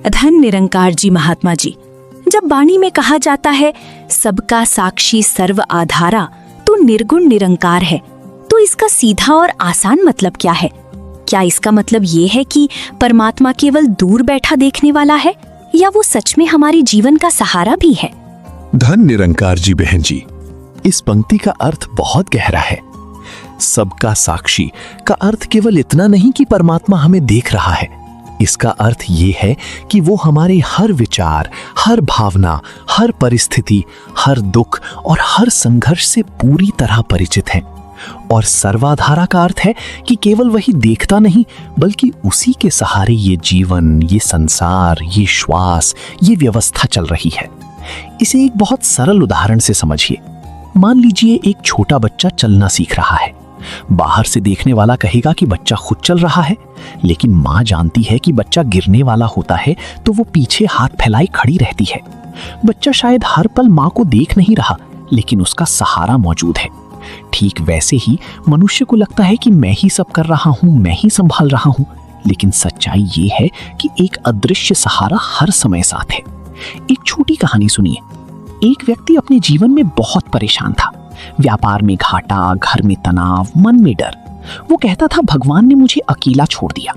धन निरंकार जी महात्मा जी, जब वाणी में कहा जाता है सबका साक्षी सर्व आधारा तो निर्गुण निरंकार है, तो इसका सीधा और आसान मतलब क्या है? क्या इसका मतलब ये है कि परमात्मा केवल दूर बैठा देखने वाला है, या वो सच में हमारे जीवन का सहारा भी है? धन निरंकार जी बहन जी, इस पंक्ति का अर्थ बहुत गहरा है। सबका साक्षी का अर्थ केवल इतना नहीं कि परमात्मा हमें देख रहा है। इसका अर्थ ये है कि वो हमारे हर विचार, हर भावना, हर परिस्थिति, हर दुख और हर संघर्ष से पूरी तरह परिचित है। और सर्वाधारा का अर्थ है कि केवल वही देखता नहीं, बल्कि उसी के सहारे ये जीवन, ये संसार, ये श्वास, ये व्यवस्था चल रही है। इसे एक बहुत सरल उदाहरण से समझिए। मान लीजिए एक छोटा बच्चा चलना सीख रहा है। बाहर से देखने वाला कहेगा कि बच्चा खुद चल रहा है, लेकिन माँ जानती है कि बच्चा गिरने वाला होता है तो वो पीछे हाथ फैलाए खड़ी रहती है। बच्चा शायद हर पल माँ को देख नहीं रहा, लेकिन उसका सहारा मौजूद है। ठीक वैसे ही मनुष्य को लगता है कि मैं ही सब कर रहा हूँ, मैं ही संभाल रहा हूँ, लेकिन सच्चाई ये है कि एक अदृश्य सहारा हर समय साथ है। एक छोटी कहानी सुनिए। एक व्यक्ति अपने जीवन में बहुत परेशान था। व्यापार में घाटा, घर में तनाव, मन में डर। वो कहता था भगवान ने मुझे अकेला छोड़ दिया।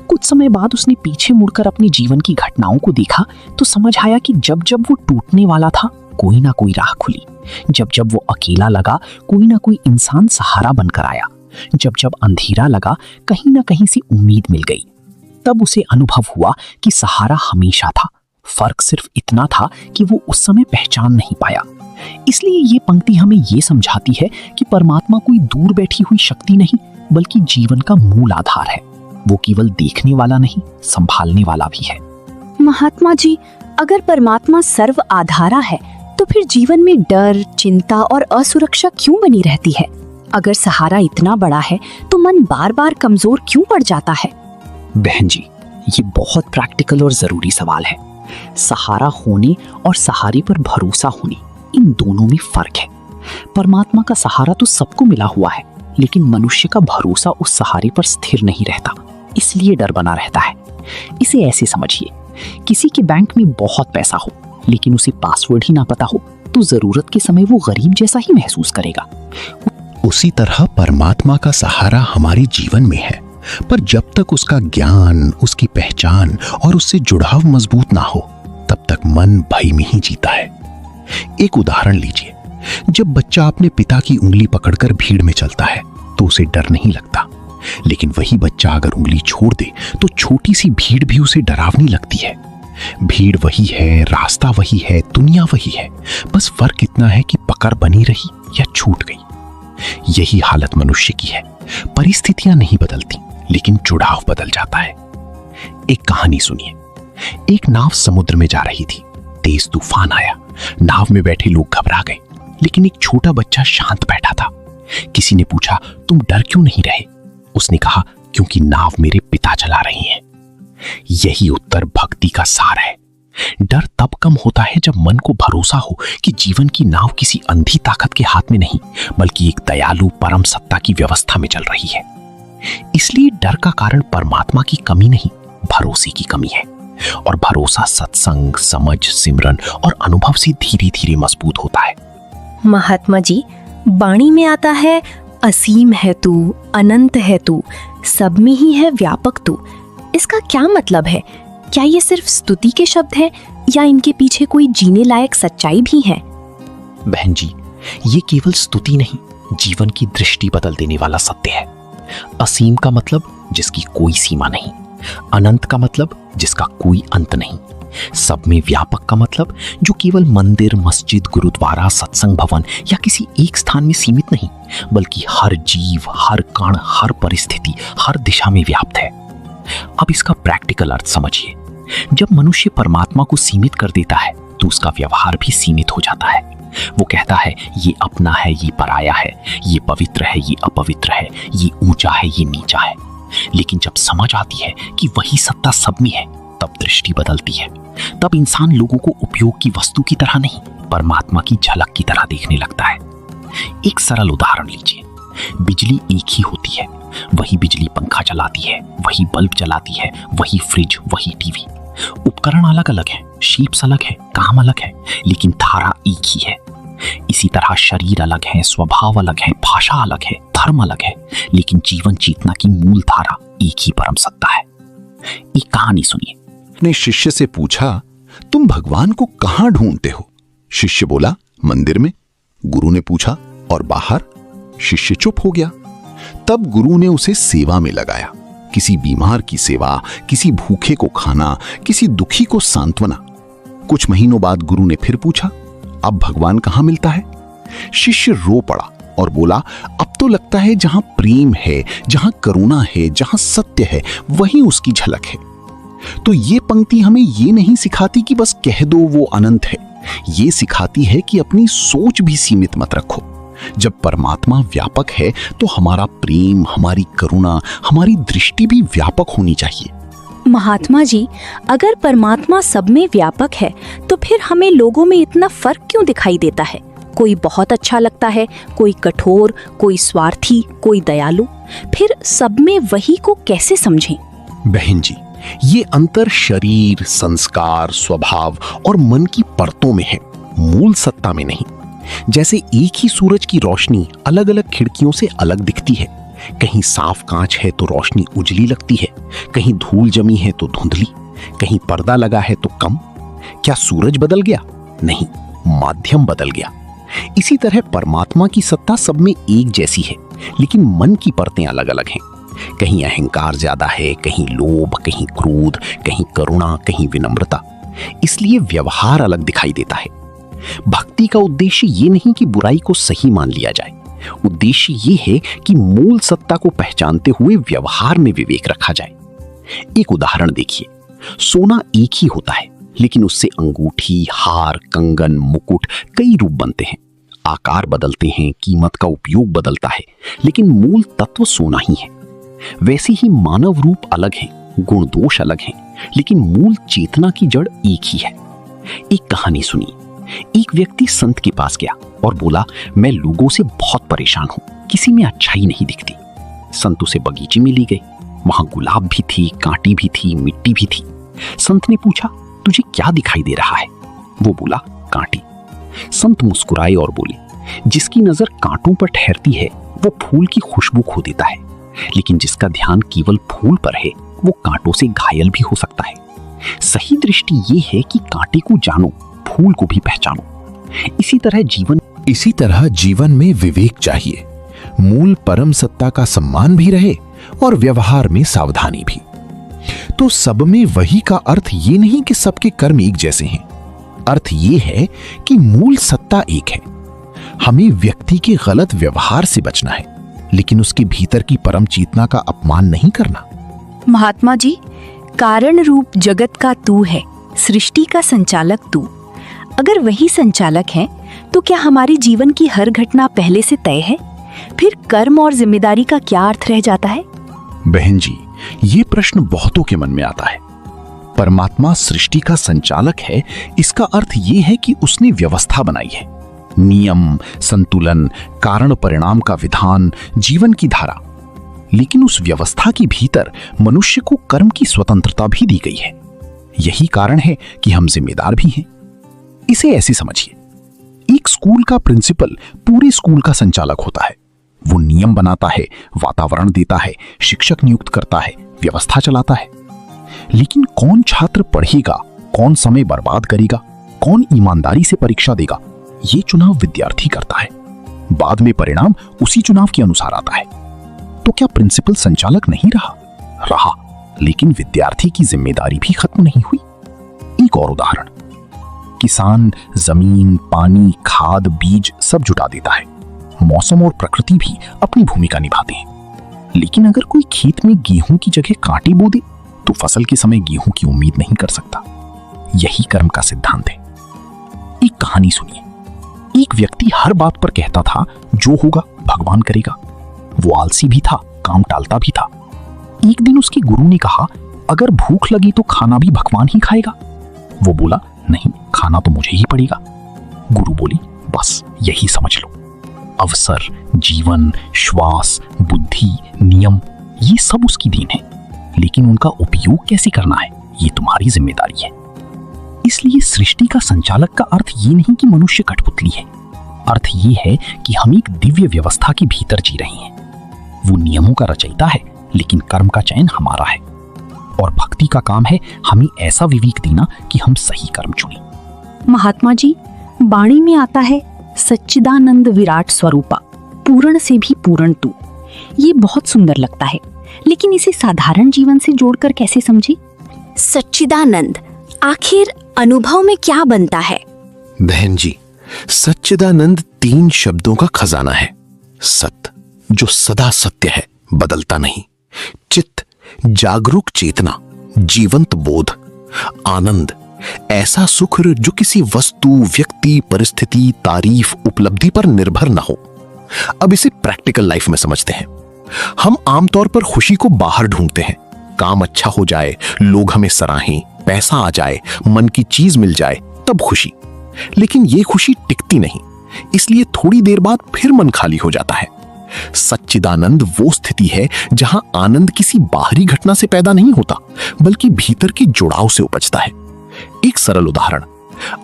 कुछ समय बाद उसने पीछे मुड़कर अपने जीवन की घटनाओं को देखा तो समझ आया कि जब जब वो टूटने वाला था, कोई ना कोई राह खुली। जब जब वो अकेला लगा, कोई ना कोई इंसान सहारा बनकर आया। जब जब अंधेरा लगा, कहीं ना कहीं से उम्मीद मिल गई। तब उसे अनुभव हुआ कि सहारा हमेशा था। फर्क सिर्फ इतना था कि वो उस समय पहचान नहीं पाया। इसलिए ये पंक्ति हमें ये समझाती है कि परमात्मा कोई दूर बैठी हुई शक्ति नहीं, बल्कि जीवन का मूल आधार है। वो केवल देखने वाला नहीं, संभालने वाला भी है। महात्मा जी, अगर परमात्मा सर्व आधारा है तो फिर जीवन में डर, चिंता और असुरक्षा क्यों बनी रहती है? अगर सहारा इतना बड़ा है तो मन बार बार कमजोर क्यों पड़ जाता है? बहन जी, ये बहुत प्रैक्टिकल और जरूरी सवाल है। सहारा होने और सहारे पर भरोसा होने, इन दोनों में फर्क है। परमात्मा का सहारा तो सबको मिला हुआ है, लेकिन मनुष्य का भरोसा उस सहारे पर स्थिर नहीं रहता, इसलिए डर बना रहता है। इसे ऐसे समझिए, किसी के बैंक में बहुत पैसा हो, लेकिन उसे पासवर्ड ही ना पता हो, तो जरूरत के समय वो गरीब जैसा ही महसूस करेगा। उसी तरह परमात्मा का सहारा हमारे जीवन में है, पर जब तक उसका ज्ञान, उसकी पहचान और उससे जुड़ाव मजबूत ना हो, तब तक मन भय में ही जीता है। एक उदाहरण लीजिए। जब बच्चा अपने पिता की उंगली पकड़कर भीड़ में चलता है तो उसे डर नहीं लगता, लेकिन वही बच्चा अगर उंगली छोड़ दे तो छोटी सी भीड़ भी उसे डरावनी लगती है। भीड़ वही है, रास्ता वही है, दुनिया वही है, बस फर्क इतना है कि पकड़ बनी रही या छूट गई। यही हालत मनुष्य की है। परिस्थितियां नहीं बदलती, लेकिन जुड़ाव बदल जाता है। एक कहानी सुनिए। एक नाव समुद्र में जा रही थी। तेज तूफान आया। नाव में बैठे लोग घबरा गए, लेकिन एक छोटा बच्चा शांत बैठा था। किसी ने पूछा, तुम डर क्यों नहीं रहे? उसने कहा, क्योंकि नाव मेरे पिता चला रही है। यही उत्तर भक्ति का सार है। डर तब कम होता है जब मन को भरोसा हो कि जीवन की नाव किसी अंधी ताकत के हाथ में नहीं, बल्कि एक दयालु परम सत्ता की व्यवस्था में चल रही है। इसलिए डर का कारण परमात्मा की कमी नहीं, भरोसे की कमी है। और भरोसा सत्संग, समझ, सिमरन और अनुभव से धीरे धीरे मजबूत होता है। महात्मा जी, वाणी में आता है असीम है तू, अनंत है तू, सब में ही है व्यापक तू। इसका क्या मतलब है? क्या ये सिर्फ स्तुति के शब्द हैं, या इनके पीछे कोई जीने लायक सच्चाई भी है? बहन जी, ये केवल स्तुति नहीं, जीवन की दृष्टि बदल देने वाला सत्य है। असीम का मतलब जिसकी कोई सीमा नहीं, अनंत का मतलब जिसका कोई अंत नहीं, सब में व्यापक का मतलब जो केवल मंदिर, मस्जिद, गुरुद्वारा, सत्संग भवन या किसी एक स्थान में सीमित नहीं, बल्कि हर जीव, हर कण, हर परिस्थिति, हर दिशा में व्याप्त है। अब इसका प्रैक्टिकल अर्थ समझिए। जब मनुष्य परमात्मा को सीमित कर देता है तो उसका व्यवहार भी सीमित हो जाता है। वो कहता है, ये अपना है, ये पराया है, ये पवित्र है, ये अपवित्र है, ये ऊंचा है, ये नीचा है। लेकिन जब समझ आती है कि वही सत्ता सब में है, तब दृष्टि बदलती है। तब इंसान लोगों को उपयोग की वस्तु की तरह नहीं, परमात्मा की झलक की तरह देखने लगता है। एक सरल उदाहरण लीजिए। बिजली एक ही होती है, वही बिजली पंखा चलाती है, वही बल्ब जलाती है, वही फ्रिज, वही टीवी। उपकरण अलग अलग हैं, शीप्स अलग है, काम अलग है, लेकिन धारा एक ही है। इसी तरह शरीर अलग है, स्वभाव अलग है, भाषा अलग है, धर्म अलग है, लेकिन जीवन चेतना की मूल धारा एक ही परम सत्ता है। एक कहानी सुनिए। अपने शिष्य से पूछा, तुम भगवान को कहां ढूंढते हो? शिष्य बोला, मंदिर में। गुरु ने पूछा, और बाहर? शिष्य चुप हो गया। तब गुरु ने उसे सेवा में लगाया, किसी बीमार की सेवा, किसी भूखे को खाना, किसी दुखी को सांत्वना। कुछ महीनों बाद गुरु ने फिर पूछा, अब भगवान कहां मिलता है? शिष्य रो पड़ा और बोला, अब तो लगता है जहां प्रेम है, जहां करुणा है, जहां सत्य है, वहीं उसकी झलक है। तो ये पंक्ति हमें ये नहीं सिखाती कि बस कह दो वो अनंत है, ये सिखाती है कि अपनी सोच भी सीमित मत रखो। जब परमात्मा व्यापक है तो हमारा प्रेम, हमारी करुणा, हमारी दृष्टि भी व्यापक होनी चाहिए। महात्मा जी, अगर परमात्मा सब में व्यापक है तो फिर हमें लोगों में इतना फर्क क्यों दिखाई देता है? कोई बहुत अच्छा लगता है, कोई कठोर, कोई स्वार्थी, कोई दयालु। फिर सब में वही को कैसे समझें? बहन जी, ये अंतर शरीर, संस्कार, स्वभाव और मन की परतों में है, मूल सत्ता में नहीं। जैसे एक ही सूरज की रोशनी अलग अलग खिड़कियों से अलग दिखती है। कहीं साफ कांच है तो रोशनी उजली लगती है, कहीं धूल जमी है तो धुंधली, कहीं पर्दा लगा है तो कम। क्या सूरज बदल गया? नहीं, माध्यम बदल गया। इसी तरह परमात्मा की सत्ता सब में एक जैसी है, लेकिन मन की परतें अलग अलग हैं। कहीं अहंकार ज्यादा है, कहीं लोभ, कहीं क्रोध, कहीं करुणा, कहीं विनम्रता। इसलिए व्यवहार अलग दिखाई देता है। भक्ति का उद्देश्य ये नहीं कि बुराई को सही मान लिया जाए, उद्देश्य ये है कि मूल सत्ता को पहचानते हुए व्यवहार में विवेक रखा जाए। एक उदाहरण देखिए, सोना एक ही होता है, लेकिन उससे अंगूठी, हार, कंगन, मुकुट कई रूप बनते हैं। आकार बदलते हैं, कीमत का उपयोग बदलता है, लेकिन मूल तत्व सोना ही है। वैसे ही मानव रूप अलग है, गुण दोष अलग हैं, लेकिन मूल चेतना की जड़ एक ही है। एक कहानी सुनिए। एक व्यक्ति संत के पास गया और बोला, मैं लोगों से बहुत परेशान हूं, किसी में अच्छाई नहीं दिखती। संत उसे बगीचे में ले गए। वहां गुलाब भी थी, कांटी भी थी, मिट्टी भी थी। संत ने पूछा, तुझे क्या दिखाई दे रहा है? वो बोला, कांटी। संत मुस्कुराए और बोले, जिसकी नजर कांटों पर ठहरती है वो फूल की खुशबू खो देता है, लेकिन जिसका ध्यान केवल फूल पर है वो कांटों से घायल भी हो सकता है। सही दृष्टि ये है कि कांटे को जानो, फूल को भी पहचानो। इसी तरह जीवन में विवेक चाहिए। मूल परम सत्ता का सम्मान भी रहे और व्यवहार में सावधानी भी। तो सब में वही का अर्थ ये नहीं कि सबके कर्म एक जैसे हैं। अर्थ ये है कि मूल सत्ता एक है। हमें व्यक्ति के गलत व्यवहार से बचना है, लेकिन उसके भीतर की परम चेतना का अपमान नहीं करना। महात्मा जी, कारण रूप जगत का तू है, सृष्टि का संचालक तू। अगर वही संचालक है तो क्या हमारे जीवन की हर घटना पहले से तय है? फिर कर्म और जिम्मेदारी का क्या अर्थ रह जाता है? बहन जी, ये प्रश्न बहुतों के मन में आता है। परमात्मा सृष्टि का संचालक है, इसका अर्थ ये है कि उसने व्यवस्था बनाई है, नियम, संतुलन, कारण परिणाम का विधान, जीवन की धारा। लेकिन उस व्यवस्था के भीतर मनुष्य को कर्म की स्वतंत्रता भी दी गई है। यही कारण है कि हम जिम्मेदार भी हैं। इसे ऐसे समझिए, एक स्कूल का प्रिंसिपल पूरे स्कूल का संचालक होता है। वो नियम बनाता है, वातावरण देता है, शिक्षक नियुक्त करता है, व्यवस्था चलाता है। लेकिन कौन छात्र पढ़ेगा, कौन समय बर्बाद करेगा, कौन ईमानदारी से परीक्षा देगा, ये चुनाव विद्यार्थी करता है। बाद में परिणाम उसी चुनाव के अनुसार आता है। तो क्या प्रिंसिपल संचालक नहीं रहा, लेकिन विद्यार्थी की जिम्मेदारी भी खत्म नहीं हुई। एक और उदाहरण, किसान जमीन, पानी, खाद, बीज सब जुटा देता है। मौसम और प्रकृति भी अपनी भूमिका निभाते हैं। लेकिन अगर कोई खेत में गेहूं की जगह कांटे बो दे तो फसल के समय गेहूं की उम्मीद नहीं कर सकता। यही कर्म का सिद्धांत है। एक कहानी सुनिए। एक व्यक्ति हर बात पर कहता था, जो होगा भगवान करेगा। वो आलसी भी था, काम टालता भी था। एक दिन उसके गुरु ने कहा, अगर भूख लगी तो खाना भी भगवान ही खाएगा। वो बोला, नहीं, खाना तो मुझे ही पड़ेगा। गुरु बोली, बस यही समझ लो, अवसर, जीवन, श्वास, बुद्धि, नियम, ये सब उसकी देन है, लेकिन उनका उपयोग कैसे करना है ये तुम्हारी जिम्मेदारी है। इसलिए सृष्टि का संचालक का अर्थ ये नहीं कि मनुष्य कठपुतली है। अर्थ ये है कि हम एक दिव्य व्यवस्था के भीतर जी रहे हैं। वो नियमों का रचयिता है, लेकिन कर्म का चयन हमारा है। और भक्ति का काम है हमें ऐसा विवेक देना कि हम सही कर्म चुनें। महात्मा जी, वाणी में आता है सच्चिदानंद विराट स्वरूपा, पूर्ण से भी पूर्ण तू। ये बहुत सुंदर लगता है, लेकिन इसे साधारण जीवन से जोड़कर कैसे समझे? सच्चिदानंद आखिर अनुभव में क्या बनता है? बहन जी, सच्चिदानंद 3 शब्दों का खजाना है। सत्य, जो सदा सत्य है, बदलता नहीं। चित्त, जागरूक चेतना, जीवंत बोध। आनंद, ऐसा सुख जो किसी वस्तु, व्यक्ति, परिस्थिति, तारीफ, उपलब्धि पर निर्भर न हो। अब इसे प्रैक्टिकल लाइफ में समझते हैं। हम आमतौर पर खुशी को बाहर ढूंढते हैं। काम अच्छा हो जाए, लोग हमें सराहें, पैसा आ जाए, मन की चीज मिल जाए, तब खुशी। लेकिन यह खुशी टिकती नहीं, इसलिए थोड़ी देर बाद फिर मन खाली हो जाता है। सच्चिदानंद वो स्थिति है जहां आनंद किसी बाहरी घटना से पैदा नहीं होता, बल्कि भीतर के जुड़ाव से उपजता है। एक सरल उदाहरण,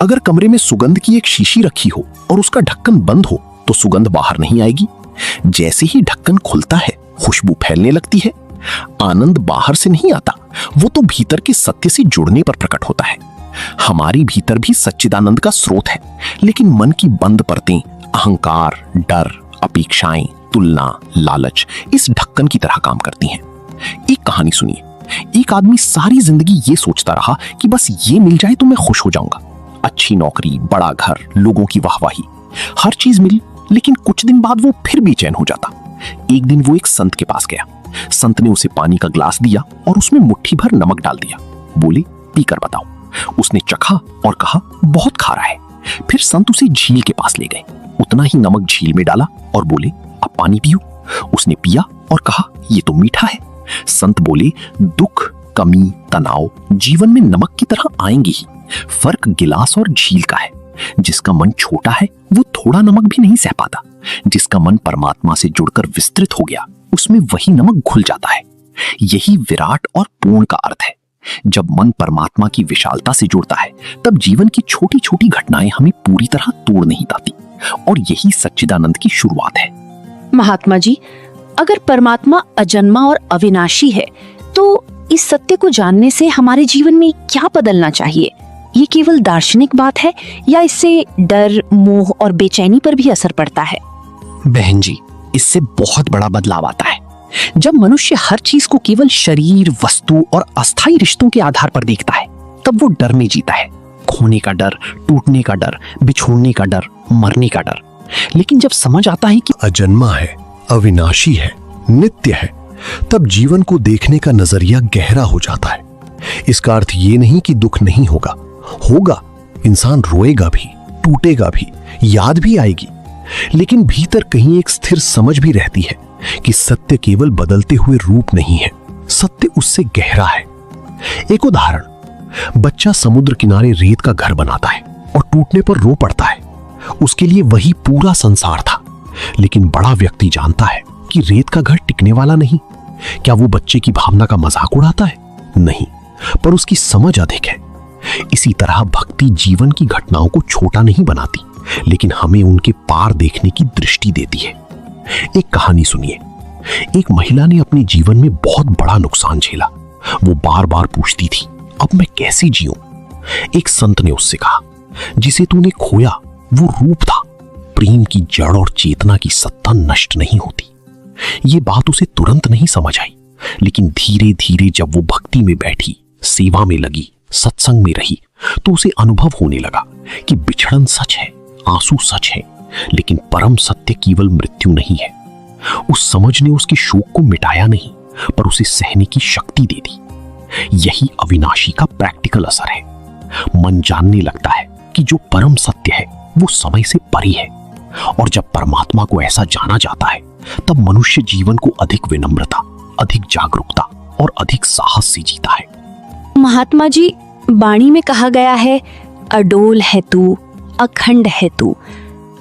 अगर कमरे में सुगंध की एक शीशी रखी हो और उसका ढक्कन बंद हो तो सुगंध बाहर नहीं आएगी। जैसे ही ढक्कन खुलता है, खुशबू फैलने लगती है। आनंद बाहर से नहीं आता, वो तो भीतर के सत्य से जुड़ने पर प्रकट होता है। हमारी भीतर भी सच्चिदानंद का स्रोत है, लेकिन मन की बंद परतें, अहंकार, डर, अपेक्षाएं, तुलना, लालच इस ढक्कन की तरह काम करती हैं। एक कहानी सुनिए। एक आदमी सारी जिंदगी ये सोचता रहा कि बस ये मिल जाए तो मैं खुश हो जाऊंगा। अच्छी नौकरी, बड़ा घर, लोगों की वाहवाही, हर चीज मिली, लेकिन कुछ दिन बाद वो फिर बेचैन हो जाता। एक दिन वो एक संत के पास गया। संत ने उसे पानी का ग्लास दिया और उसमें मुट्ठी भर नमक डाल दिया। बोले, पीकर बताओ। उसने चखा और कहा, बहुत खारा है। फिर संत उसे झील के पास ले गए, उतना ही नमक झील में डाला और बोले, अब पानी पियो। उसने पिया और कहा, ये तो मीठा है। संत बोले, दुख, कमी, तनाव जीवन में नमक की तरह आएंगे ही। फर्क गिलास और झील का है। जिसका मन छोटा है वो थोड़ा नमक भी नहीं सह पाता। जिसका मन परमात्मा से जुड़कर विस्तृत हो गया, उसमें वही नमक घुल जाता है। यही विराट और पूर्ण का अर्थ है। जब मन परमात्मा की विशालता से जुड़ता है, तब जीवन की छोटी छोटी घटनाएं हमें पूरी तरह तोड़ नहीं पाती, और यही सच्चिदानंद की शुरुआत है। महात्मा जी, अगर परमात्मा अजन्मा और अविनाशी है, तो इस सत्य को जानने से हमारे जीवन में क्या बदलना चाहिए? ये केवल दार्शनिक बात है या इससे डर, मोह और बेचैनी पर भी असर पड़ता है? बहन जी, इससे बहुत बड़ा बदलाव आता है। जब मनुष्य हर चीज को केवल शरीर, वस्तु और अस्थायी रिश्तों के आधार पर देखता है, तब वो डर में जीता है। खोने का डर, टूटने का डर, बिछोड़ने का डर, मरने का डर। लेकिन जब समझ आता है कि अजन्मा है, अविनाशी है, नित्य है, तब जीवन को देखने का नजरिया गहरा हो जाता है। इसका अर्थ ये नहीं कि दुख नहीं होगा, होगा। इंसान रोएगा भी, टूटेगा भी, याद भी आएगी, लेकिन भीतर कहीं एक स्थिर समझ भी रहती है कि सत्य केवल बदलते हुए रूप नहीं है, सत्य उससे गहरा है। एक उदाहरण, बच्चा समुद्र किनारे रेत का घर बनाता है और टूटने पर रो पड़ता है। उसके लिए वही पूरा संसार था, लेकिन बड़ा व्यक्ति जानता है कि रेत का घर टिकने वाला नहीं। क्या वो बच्चे की भावना का मजाक उड़ाता है? नहीं, पर उसकी समझ अधिक है। इसी तरह भक्ति जीवन की घटनाओं को छोटा नहीं बनाती, लेकिन हमें उनके पार देखने की दृष्टि देती है। एक कहानी सुनिए। एक महिला ने अपने जीवन में बहुत बड़ा नुकसान झेला। वो बार बार पूछती थी, अब मैं कैसे जीऊं? एक संत ने उससे कहा, जिसे तूने खोया वो रूप था। प्रेम की जड़ और चेतना की सत्ता नष्ट नहीं होती। ये बात उसे तुरंत नहीं समझ आई, लेकिन धीरे धीरे जब वो भक्ति में बैठी, सेवा में लगी, सत्संग में रही, तो उसे अनुभव होने लगा कि बिछड़न सच है, आंसू सच है, लेकिन परम सत्य केवल मृत्यु नहीं है। उस समझ ने उसके शोक को मिटाया नहीं, पर उसे सहने की शक्ति दे दी। यही अविनाशी का प्रैक्टिकल असर है। मन जानने लगता है कि जो परम सत्य है वो समय से परे है, और जब परमात्मा को ऐसा जाना जाता है, तब मनुष्य जीवन को अधिक विनम्रता, अधिक जागरूकता और अधिक साहस से जीता है। महात्मा जी, वाणी में कहा गया है, अडोल है तू, अखंड है तू।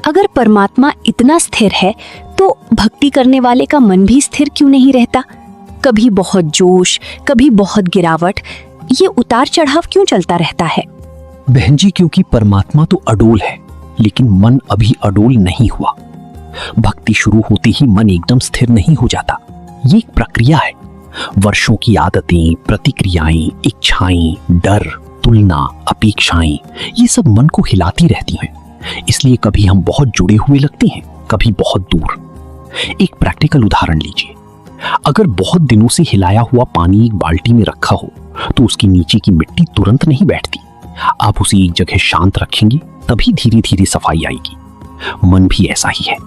अगर परमात्मा इतना स्थिर है, तो भक्ति करने वाले का मन भी स्थिर क्यों नहीं रहता? कभी बहुत जोश, कभी बहुत गिरावट, ये उतार चढ़ाव क्यों चलता रहता है? बहन जी, क्योंकि परमात्मा तो अडोल है, लेकिन मन अभी अडोल नहीं हुआ। भक्ति शुरू होते ही मन एकदम स्थिर नहीं हो जाता। ये एक प्रक्रिया है। वर्षों की आदतें, प्रतिक्रियाएं, इच्छाएं, डर, तुलना, अपेक्षाएं, ये सब मन को हिलाती रहती हैं। इसलिए कभी हम बहुत जुड़े हुए लगते हैं, कभी बहुत दूर। एक प्रैक्टिकल उदाहरण लीजिए। अगर बहुत दिनों से हिलाया हुआ पानी एक बाल्टी में रखा हो तो उसके नीचे की मिट्टी तुरंत नहीं बैठती। आप उसे एक जगह शांत रखेंगे, तभी धीरे धीरे सफाई आएगी। मन भी ऐसा ही है।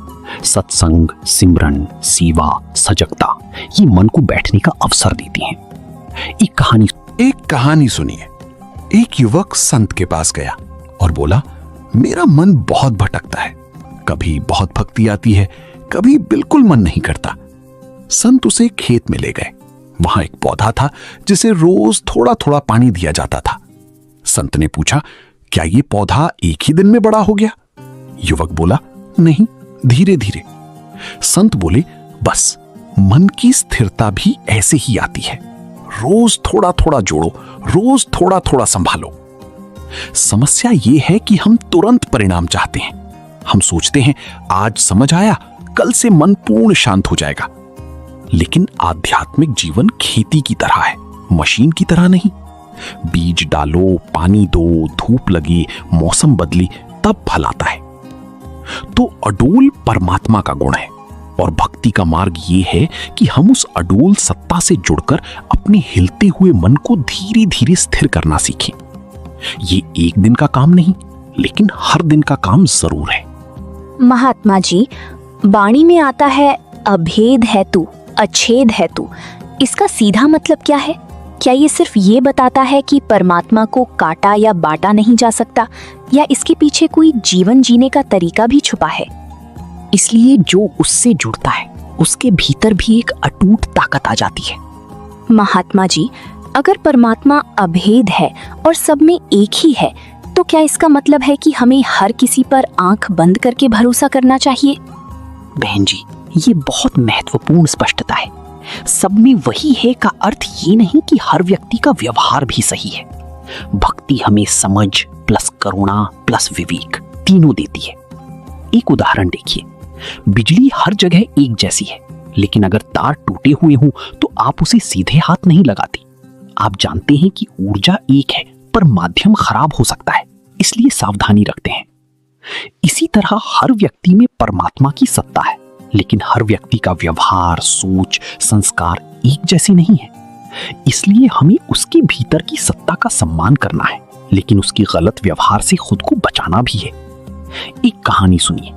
सत्संग, सिमरन, सेवा, सजगता, ये मन को बैठने का अवसर देते हैं। एक कहानी सुनिए। एक युवक संत के पास गया और बोला, मेरा मन बहुत भटकता है, कभी बहुत भक्ति आती है, कभी बिल्कुल मन नहीं करता। संत उसे खेत में ले गए। वहां एक पौधा था जिसे रोज थोड़ा थोड़ा पानी दिया जाता था। संत ने पूछा, क्या ये पौधा एक ही दिन में बड़ा हो गया? युवक बोला, नहीं, धीरे धीरे। संत बोले, बस मन की स्थिरता भी ऐसे ही आती है। रोज थोड़ा थोड़ा जोड़ो, रोज थोड़ा थोड़ा संभालो। समस्या यह है कि हम तुरंत परिणाम चाहते हैं। हम सोचते हैं, आज समझ आया, कल से मन पूर्ण शांत हो जाएगा। लेकिन आध्यात्मिक जीवन खेती की तरह है, मशीन की तरह नहीं। बीज डालो, पानी दो, धूप लगे, मौसम बदले, तब फल आता है। तो अडोल परमात्मा का गुण है और भक्ति का मार्ग ये है कि हम उस अडोल सत्ता से जुड़कर अपने हिलते हुए मन को धीरे धीरे स्थिर करना सीखें। ये एक दिन का काम नहीं, लेकिन हर दिन का काम जरूर है। महात्मा जी, वाणी में आता है, अभेद है तू, अच्छेद है तू। इसका सीधा मतलब क्या है? क्या ये सिर्फ ये बताता है कि परमात्मा को काटा या बांटा नहीं जा सकता, या इसके पीछे कोई जीवन जीने का तरीका भी छुपा है? इसलिए जो उससे जुड़ता है उसके भीतर भी एक अटूट ताकत आ जाती है। महात्मा जी, अगर परमात्मा अभेद है और सब में एक ही है, तो क्या इसका मतलब है कि हमें हर किसी पर आंख बंद करके भरोसा करना चाहिए? बहन जी, ये बहुत महत्वपूर्ण स्पष्टता है। सब में वही है का अर्थ ये नहीं कि हर व्यक्ति का व्यवहार भी सही है। भक्ति हमें समझ प्लस करुणा प्लस विवेक तीनों देती है। एक उदाहरण देखिए। बिजली हर जगह एक जैसी है, लेकिन अगर तार टूटे हुए हों तो आप उसे सीधे हाथ नहीं लगाते। आप जानते हैं कि ऊर्जा एक है, पर माध्यम खराब हो सकता है, इसलिए सावधानी रखते हैं। इसी तरह हर व्यक्ति में परमात्मा की सत्ता है, लेकिन हर व्यक्ति का व्यवहार, सोच, संस्कार एक जैसे नहीं है। इसलिए हमें उसके भीतर की सत्ता का सम्मान करना है, लेकिन उसके गलत व्यवहार से खुद को बचाना भी है। एक कहानी सुनिए।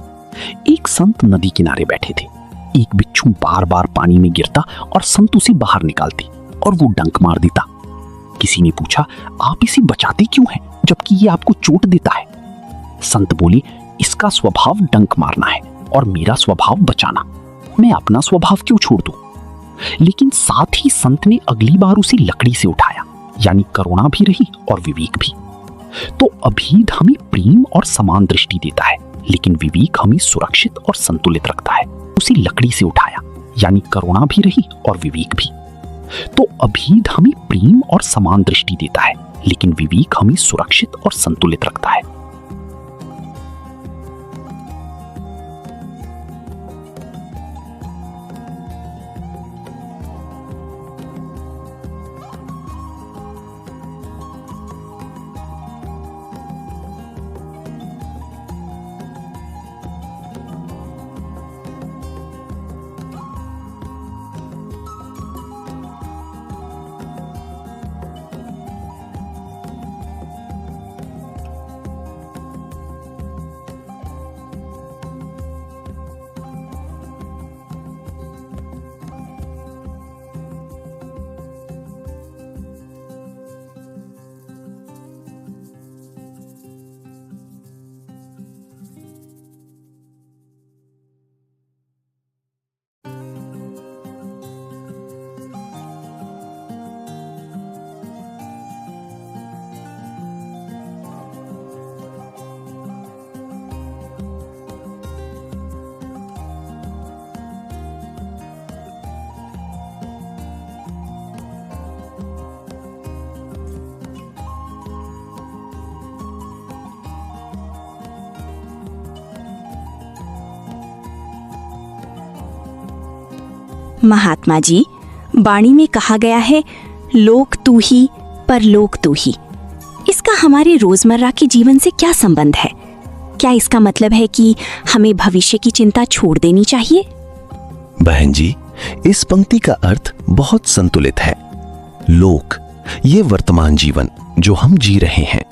एक संत नदी किनारे बैठे थे। एक बिच्छू बार बार पानी में गिरता और संत उसे बाहर निकालते और वो डंक मार देता। किसी ने पूछा, आप इसे बचाते क्यों हैं जबकि ये आपको चोट देता है? संत बोले, इसका स्वभाव डंक मारना है और मेरा स्वभाव बचाना। मैं अपना स्वभाव क्यों छोड़ दूं? लेकिन साथ ही संत ने अगली बार उसे लकड़ी से उठाया, यानी करुणा भी रही और विवेक भी। तो अभेद हमें प्रेम और समान दृष्टि देता है, लेकिन विवेक हमें सुरक्षित और संतुलित रखता है। उसे लकड़ी से उठाया, यानी करुणा भी रही और विवेक भी। तो अभेद हमें प्रेम और समान दृष्टि देता है, लेकिन विवेक हमें सुरक्षित और संतुलित रखता है। महात्मा जी, वाणी में कहा गया है लोक तू ही परलोक तू ही। इसका हमारे रोजमर्रा के जीवन से क्या संबंध है? क्या इसका मतलब है कि हमें भविष्य की चिंता छोड़ देनी चाहिए? बहन जी, इस पंक्ति का अर्थ बहुत संतुलित है। लोक, ये वर्तमान जीवन जो हम जी रहे हैं।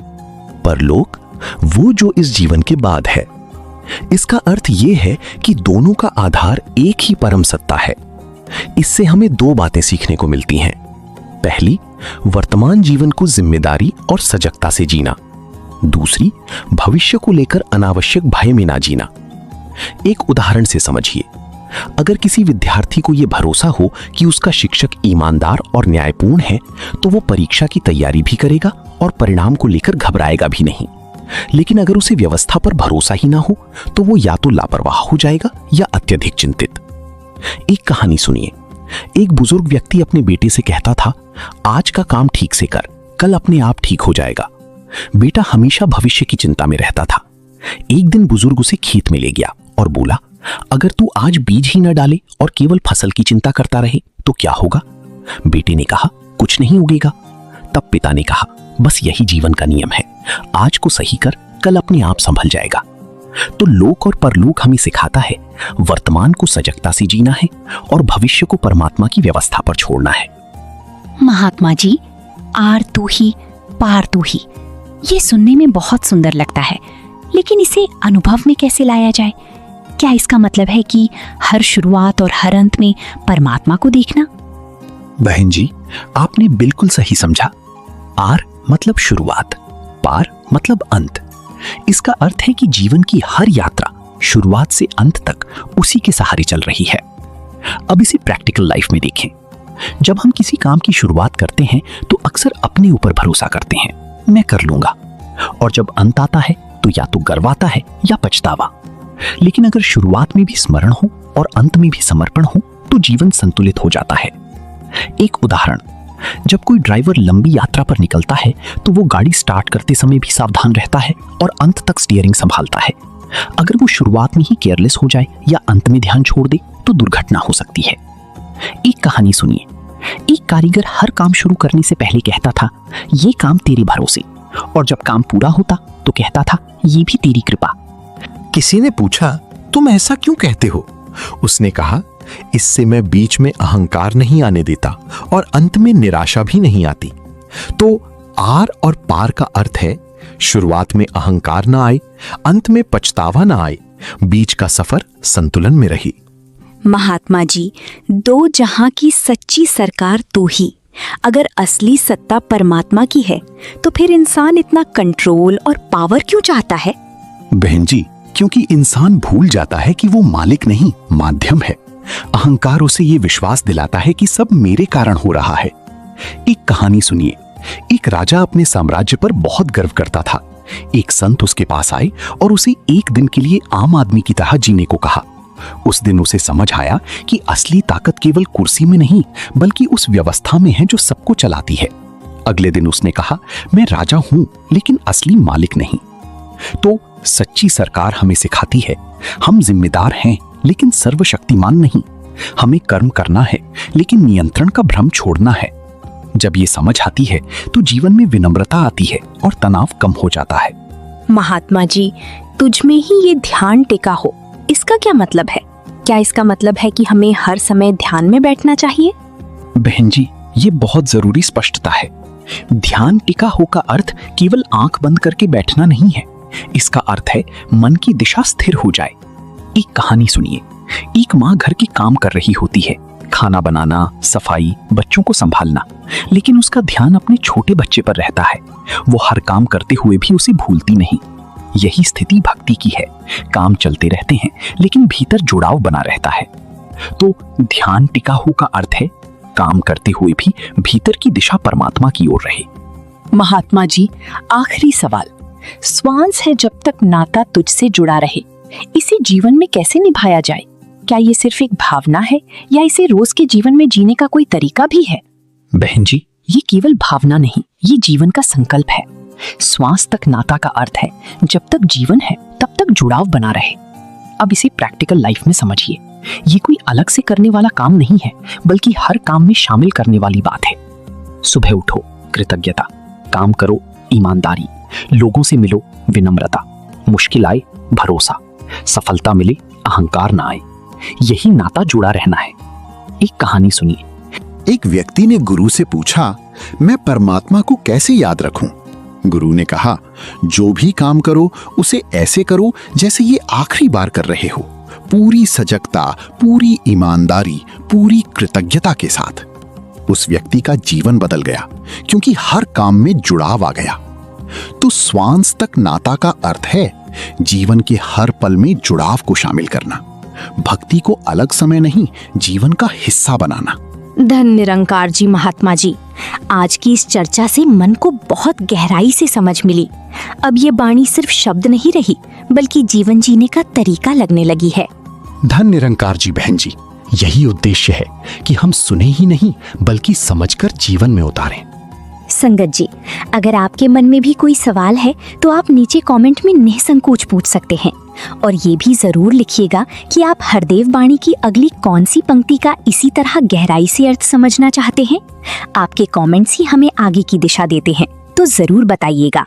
परलोक, वो जो इस जीवन के बाद है। इसका अर्थ ये है कि दोनों का आधार एक ही परम सत्ता है। इससे हमें दो बातें सीखने को मिलती हैं। पहली, वर्तमान जीवन को जिम्मेदारी और सजगता से जीना। दूसरी, भविष्य को लेकर अनावश्यक भय में ना जीना। एक उदाहरण से समझिए। अगर किसी विद्यार्थी को यह भरोसा हो कि उसका शिक्षक ईमानदार और न्यायपूर्ण है, तो वो परीक्षा की तैयारी भी करेगा और परिणाम को लेकर घबराएगा भी नहीं। लेकिन अगर उसे व्यवस्था पर भरोसा ही ना हो, तो वो या तो लापरवाह हो जाएगा या अत्यधिक चिंतित। एक कहानी सुनिए। एक बुजुर्ग व्यक्ति अपने बेटे से कहता था, आज का काम ठीक से कर, कल अपने आप ठीक हो जाएगा। बेटा हमेशा भविष्य की चिंता में रहता था। एक दिन बुजुर्ग उसे खेत में ले गया और बोला, अगर तू आज बीज ही न डाले और केवल फसल की चिंता करता रहे तो क्या होगा? बेटे ने कहा, कुछ नहीं उगेगा। तब पिता ने कहा, बस यही जीवन का नियम है, आज को सही कर, कल अपने आप संभल जाएगा। तो लोक और परलोक हमें सिखाता है वर्तमान को सजगता से जीना है और भविष्य को परमात्मा की व्यवस्था पर छोड़ना है। महात्मा जी, आर तू ही पार तू ही, ये सुनने में बहुत सुंदर लगता है, लेकिन इसे अनुभव में कैसे लाया जाए? क्या इसका मतलब है कि हर शुरुआत और हर अंत में परमात्मा को देखना? बहन जी, आपने बिल्कुल सही समझा। आर मतलब शुरुआत, पार मतलब अंत। इसका अर्थ है कि जीवन की हर यात्रा शुरुआत से अंत तक उसी के सहारे चल रही है। अब इसे प्रैक्टिकल लाइफ में देखें। जब हम किसी काम की शुरुआत करते हैं तो अक्सर अपने ऊपर भरोसा करते हैं, मैं कर लूंगा। और जब अंत आता है तो या तो गर्व आता है या पछतावा। लेकिन अगर शुरुआत में भी स्मरण हो और अंत में भी समर्पण हो तो जीवन संतुलित हो जाता है। एक उदाहरण, जब कोई ड्राइवर लंबी यात्रा पर निकलता है तो वो गाड़ी स्टार्ट करते समय भी सावधान रहता है और अंत तक स्टीयरिंग संभालता है। अगर वो शुरुआत में ही केयरलेस हो जाए या अंत में ध्यान छोड़ दे तो दुर्घटना हो सकती है। एक कहानी सुनिए। एक कारीगर हर काम शुरू करने से पहले कहता था, ये काम तेरे भरोसे, और जब काम पूरा होता तो कहता था, ये भी तेरी कृपा। किसी ने पूछा, तुम ऐसा क्यों कहते हो? उसने कहा, इससे मैं बीच में अहंकार नहीं आने देता और अंत में निराशा भी नहीं आती। तो आर और पार का अर्थ है, शुरुआत में अहंकार ना आए, अंत में पछतावा ना आए, बीच का सफर संतुलन में रहे। महात्मा जी, दो जहां की सच्ची सरकार तू ही। अगर असली सत्ता परमात्मा की है तो फिर इंसान इतना कंट्रोल और पावर क्यों चाहता है? बहन जी, क्योंकि इंसान भूल जाता है कि वो मालिक नहीं, माध्यम है। अहंकार उसे ये विश्वास दिलाता है कि सब मेरे कारण हो रहा है। एक कहानी सुनिए। एक राजा अपने साम्राज्य पर बहुत गर्व करता था। एक संत उसके पास आए और उसे एक दिन के लिए आम आदमी की तरह जीने को कहा। उस दिन उसे समझ आया कि असली ताकत केवल कुर्सी में नहीं बल्कि उस व्यवस्था में है जो सबको चलाती है। अगले दिन उसने कहा, मैं राजा हूं लेकिन असली मालिक नहीं। तो सच्ची सरकार हमें सिखाती है, हम जिम्मेदार हैं लेकिन सर्वशक्तिमान नहीं। हमें कर्म करना है लेकिन नियंत्रण का भ्रम छोड़ना है। जब ये समझ आती है तो जीवन में विनम्रता आती है और तनाव कम हो जाता है। महात्मा जी, तुझ में ही ये ध्यान टिका हो, इसका क्या मतलब है? क्या इसका मतलब है कि हमें हर समय ध्यान में बैठना चाहिए? बहन जी, ये बहुत जरूरी स्पष्टता है। ध्यान टिका हो का अर्थ केवल आंख बंद करके बैठना नहीं है। इसका अर्थ है मन की दिशा स्थिर हो जाए। एक कहानी सुनिए। एक माँ घर के काम कर रही होती है, खाना बनाना, सफाई, बच्चों को संभालना, लेकिन उसका ध्यान अपने छोटे बच्चे पर रहता है। वो हर काम करते हुए भी उसे भूलती नहीं। यही स्थिति भक्ति की है। काम चलते रहते हैं लेकिन भीतर जुड़ाव बना रहता है। तो ध्यान टिका हो का अर्थ है काम करते हुए भी भीतर की दिशा परमात्मा की ओर रहे। महात्मा जी, आखिरी सवाल। श्वास है जब तक नाता तुझसे जुड़ा रहे, इसे जीवन में कैसे निभाया जाए? क्या ये सिर्फ एक भावना है या इसे रोज के जीवन में जीने का कोई तरीका भी है? बहन जी, ये केवल भावना नहीं, ये जीवन का संकल्प है। श्वास तक नाता का अर्थ है जब तक जीवन है तब तक जुड़ाव बना रहे। अब इसे प्रैक्टिकल लाइफ में समझिए। ये कोई अलग से करने वाला काम नहीं है, बल्कि हर काम में शामिल करने वाली बात है। सुबह उठो, कृतज्ञता, काम करो, ईमानदारी, लोगों से मिलो, विनम्रता, मुश्किल आए, भरोसा, सफलता मिले, अहंकार ना आए। यही नाता जुड़ा रहना है। एक कहानी सुनिए। एक व्यक्ति ने गुरु से पूछा, मैं परमात्मा को कैसे याद रखूं? गुरु ने कहा, जो भी काम करो उसे ऐसे करो जैसे ये आखिरी बार कर रहे हो, पूरी सजगता, पूरी ईमानदारी, पूरी कृतज्ञता के साथ। उस व्यक्ति का जीवन बदल गया, क्योंकि हर काम में जुड़ाव आ गया। तो स्वांस तक नाता का अर्थ है जीवन के हर पल में जुड़ाव को शामिल करना, भक्ति को अलग समय नहीं, जीवन का हिस्सा बनाना। धन निरंकार जी महात्मा जी, आज की इस चर्चा से मन को बहुत गहराई से समझ मिली। अब ये वाणी सिर्फ शब्द नहीं रही, बल्कि जीवन जीने का तरीका लगने लगी है। धन निरंकार जी बहन जी, यही उद्देश्य है कि हम सुने ही नहीं, बल्कि समझकर जीवन में उतारें। संगत जी, अगर आपके मन में भी कोई सवाल है तो आप नीचे कमेंट में निसंकोच पूछ सकते हैं। और ये भी जरूर लिखिएगा कि आप हरदेव वाणी की अगली कौन सी पंक्ति का इसी तरह गहराई से अर्थ समझना चाहते हैं। आपके कमेंट्स ही हमें आगे की दिशा देते हैं, तो जरूर बताइएगा।